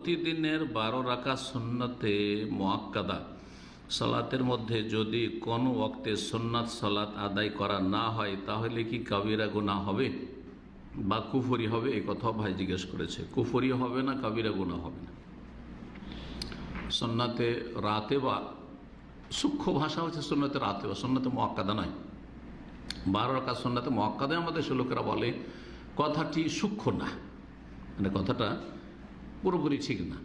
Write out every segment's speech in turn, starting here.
প্রতিদিনের 12 রাকাত সুন্নতে মুআক্কাদা সালাতের মধ্যে যদি কোনো ওয়াক্তে সুন্নাত সালাত আদায় করা না হয় তাহলে কি কাবিরা গুনাহ হবে বা কুফরি হবে? এই কথা ভাই জিজ্ঞেস করেছে। কুফরি হবে না, কাবিরা গুনাহ হবে না। সুন্নাতে রাতেবা সূক্ষ্ম ভাষা হচ্ছে সুন্নাতে রাতেবা, সুন্নাতে মুআক্কাদা নয়। 12 রাকাত সুন্নাতে মুআক্কাদা আমাদের লোকেরা বলে, কথাটি সূক্ষ্ম না, মানে কথাটা পুরোপুরি ঠিক না।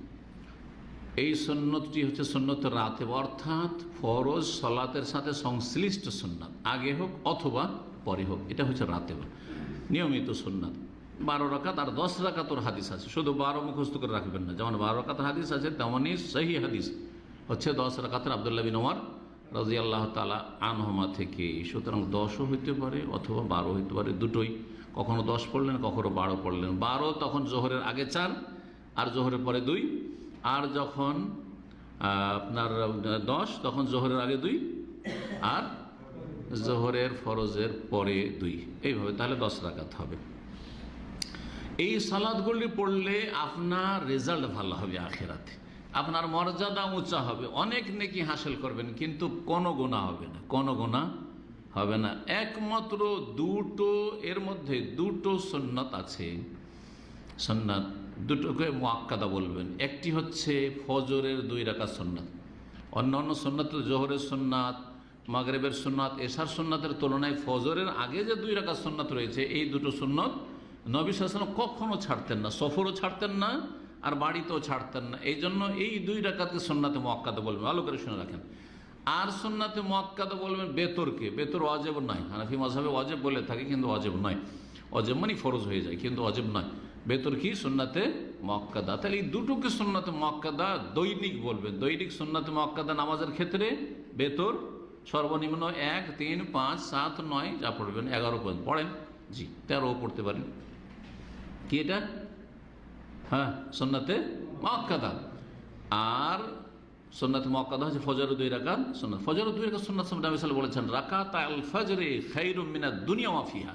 এই সুন্নতটি হচ্ছে সুন্নত রাতে, অর্থাৎ ফরজ সালাতের সাথে সংশ্লিষ্ট সুন্নাত, আগে হোক অথবা পরে হোক, এটা হচ্ছে রাতে নিয়মিত সুন্নাত। 12 রাকাত আর 10 রাকাতর হাদিস আছে, শুধু 12 মুখস্থ করে রাখবেন না। যেমন 12 রাকাতের হাদিস আছে, তেমনই সহিহ হাদিস হচ্ছে 10 রাকাতের আব্দুল্লাহ বিন ওমর রাদিয়াল্লাহু তাআলা আনহুমা থেকে। সুতরাং 10ও হইতে পারে অথবা 12 হইতে পারে, দুটোই। কখনো 10 পড়লেন, কখনো 12 পড়লেন। 12 তখন জোহরের আগে 4 আর জোহরের পরে 2, আর যখন আপনার 10 তখন জোহরের আগে 2 আর জোহরের ফরজের পরে 2, এইভাবে তাহলে 10 রাকাত হবে। এই সালাতগুলি পড়লে আপনার রেজাল্ট ভালো হবে, আখিরাতে আপনার মর্যাদা উঁচা হবে, অনেক নেকি হাসিল করবেন, কিন্তু কোনো গুনাহ হবে না, কোনো গুনাহ হবে না। একমাত্র দুটো, এর মধ্যে দুটো সুন্নাত আছে, সুন্নাত দুটোকে মুআক্কাদা বলবেন। একটি হচ্ছে ফজরের 2 রাকাত সুন্নাত। অন্যান্য সুন্নাত, জোহরের সুন্নাত, মাগরিবের সুন্নাত, এশার সুন্নাতের তুলনায় ফজরের আগে যে 2 রাকাত সুন্নাত রয়েছে, এই দুটো সুন্নাত নবী সাল্লাল্লাহু আলাইহি ওয়াসাল্লাম কখনো ছাড়তেন না, সফরও ছাড়তেন না আর বাড়িতেও ছাড়তেন না। এই জন্য এই 2 রাকাতকে সুন্নাতে মুআক্কাদা বলবেন, ভালো করে শুনে রাখেন। আর সুন্নাতে মুআক্কাদা বলবেন বেতরকে। বেতর ওয়াজিব নয়, হানাফি মাযহাবে ওয়াজিব বলে থাকে, কিন্তু ওয়াজিব নয়। ওয়াজিব মানে ফরজ হয়ে যায়, কিন্তু ওয়াজিব নয়। বেতর কি? সুন্নাতে মুআক্কাদা। তাহলে এই দুটোকে সুন্নাতে মুআক্কাদা দৈনিক বলবেন। দৈনিক সুন্নাতে মুআক্কাদা নামাজের ক্ষেত্রে বেতর সর্বনিম্ন 1, 3, 5, 7, 9 যা পড়বেন, 11 পর্যন্ত পড়েন। জি, 13ও পড়তে পারেন। কি এটা? হ্যাঁ, সুন্নাতে মুআক্কাদা। আর সুন্নাতে মুআক্কাদা হচ্ছে ফজরের 2 রাকাত সুন্নাত। ফজরের 2 রাকাত সুন্নাত নবী সাল্লাল্লাহু আলাইহি ওয়াসাল্লাম বলেছেন, রাকাতাল ফজরে খায়রুম মিনাদ দুনিয়া ওয়া ফিহা।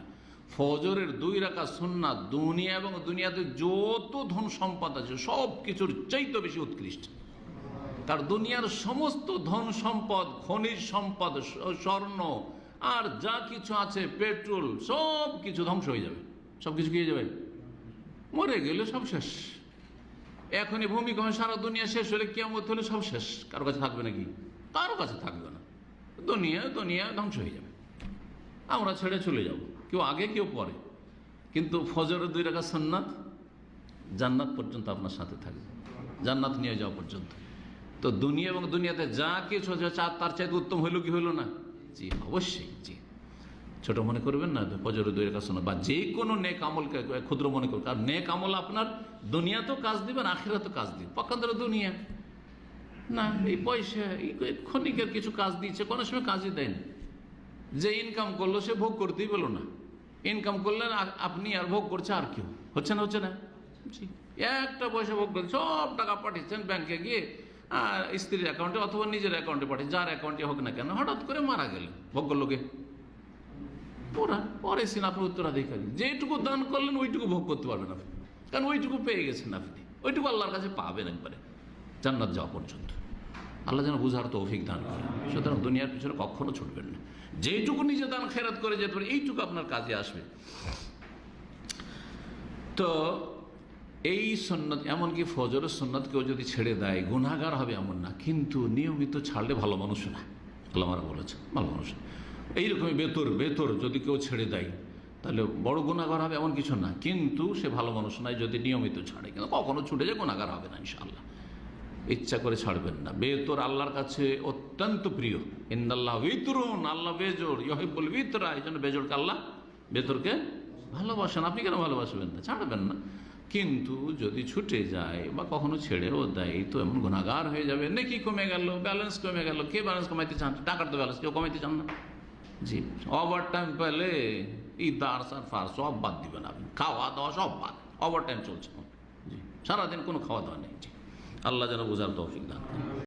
ফজরের 2 রাকাত সুন্নাত দুনিয়া এবং দুনিয়াতে যত ধন সম্পদ আছে সব কিছুর চাইতে বেশি উৎকৃষ্ট। তার দুনিয়ার সমস্ত ধন সম্পদ, খনিজ সম্পদ, স্বর্ণ আর যা কিছু আছে, পেট্রোল, সব কিছু ধ্বংস হয়ে যাবে। সব কিছু কি হয়ে যাবে? মরে গেলে সব শেষ। এখনই ভূমিকম্প, সারা দুনিয়া শেষ হলে, কিয়ামত হলে সব শেষ। কারো কাছে থাকবে নাকি? কারো কাছে থাকবে না। দুনিয়া ধ্বংস হয়ে যাবে, আমরা ছেড়ে চলে যাব, কেউ আগে কেউ পরে। কিন্তু ফজরের 2 রাকাত সুন্নাত জান্নাত পর্যন্ত আপনার সাথে থাকবে, জান্নাত নিয়ে যাওয়া পর্যন্ত। তো দুনিয়া এবং দুনিয়াতে যা কিছু আছে তার চাইতে উত্তম হইল কি হইল না? জি, অবশ্যই। জি, ছোট মনে করবেন না ফজরের 2 রাকাত সুন্নাত, বা যে কোনো নেক আমলকে ক্ষুদ্র মনে করবেন। কারণ নেক আমল আপনার দুনিয়াতেও কাজ দিবেন, আখিরাতেও কাজ দিবেন। পক্ষান্তরে দুনিয়া না, এই পয়সা, এই ক্ষণিকের কিছু কাজ দিচ্ছে, কোনো সময় কাজই দেয় না। যে ইনকাম করলো সে ভোগ করতেই পেল না। ইনকাম করলেন আপনি, আর ভোগ করছে আর কেউ। হচ্ছে না? হচ্ছে না? জি, একটা পয়সা ভোগ করছে, সব টাকা পাঠিয়েছেন ব্যাংকে গিয়ে, আর স্ত্রীর অ্যাকাউন্টে অথবা নিজের অ্যাকাউন্টে পাঠিয়ে, যার অ্যাকাউন্টে হোক না কেন, হঠাৎ করে মারা গেলেন, ভোগ করলো কে? ওরা। পরে আপনি উত্তরাধিকারী, যেটুকু দান করলেন ওইটুকু ভোগ করতে পারবেন আপনি, কারণ ওইটুকু পেয়ে গেছেন আপনি, ওইটুকু আল্লাহর কাছে পাবেন একবারে জান্নাত যাওয়া পর্যন্ত। আল্লাহ যেন বুঝার তৌফিক দান করেন। সুতরাং দুনিয়ার পিছনে কখনো ছুটবেন না। যেটুকু নিজে দান খেরাত করে যেতে পারে, এইটুকু আপনার কাজে আসবে। তো এই সুন্নাত, এমনকি ফজরের সুন্নাত কেউ যদি ছেড়ে দেয় গুনাহগার হবে এমন না, কিন্তু নিয়মিত ছাড়লে ভালো মানুষ না। আল্লাহরা বলেছে ভালো মানুষ। এইরকমই বেতর যদি কেউ ছেড়ে দেয় তাহলে বড় গুনাহগার হবে এমন কিছু না, কিন্তু সে ভালো মানুষ নয় যদি নিয়মিত ছাড়ে। কিন্তু কখনো ছুটে যায় গুনাহগার হবে না ইনশাআল্লাহ। ইচ্ছা করে ছাড়বেন না। বেতর আল্লাহর কাছে অত্যন্ত প্রিয়। ইন্নাল্লাহ বিতরুন, আল্লাহ বেজোড়, ইউহিব্বুল বিতরা। এই জন্য বেজোড়কে আল্লাহ, বেতরকে ভালোবাসেন। আপনি কেন ভালোবাসবেন না? ছাড়বেন না। কিন্তু যদি ছুটে যায় বা কখনো ছেড়েও দেয়, তো এমন গুনাহগার হয়ে যাবে, নেকি কমে গেল, ব্যালেন্স কমে গেল। কে ব্যালেন্স কমাইতে চান? টাকার তো ব্যালেন্স কেউ কমাইতে চান না। জি, ওভার টাইম পেলে ইদার ফার সব বাদ দিবেন আপনি, খাওয়া দাওয়া সব বাদ। ওভার টাইম চলছে, জি, সারাদিন কোনো খাওয়া দাওয়া নেই। জি, আল্লাহ যেন বোঝার তৌফিক দান করেন।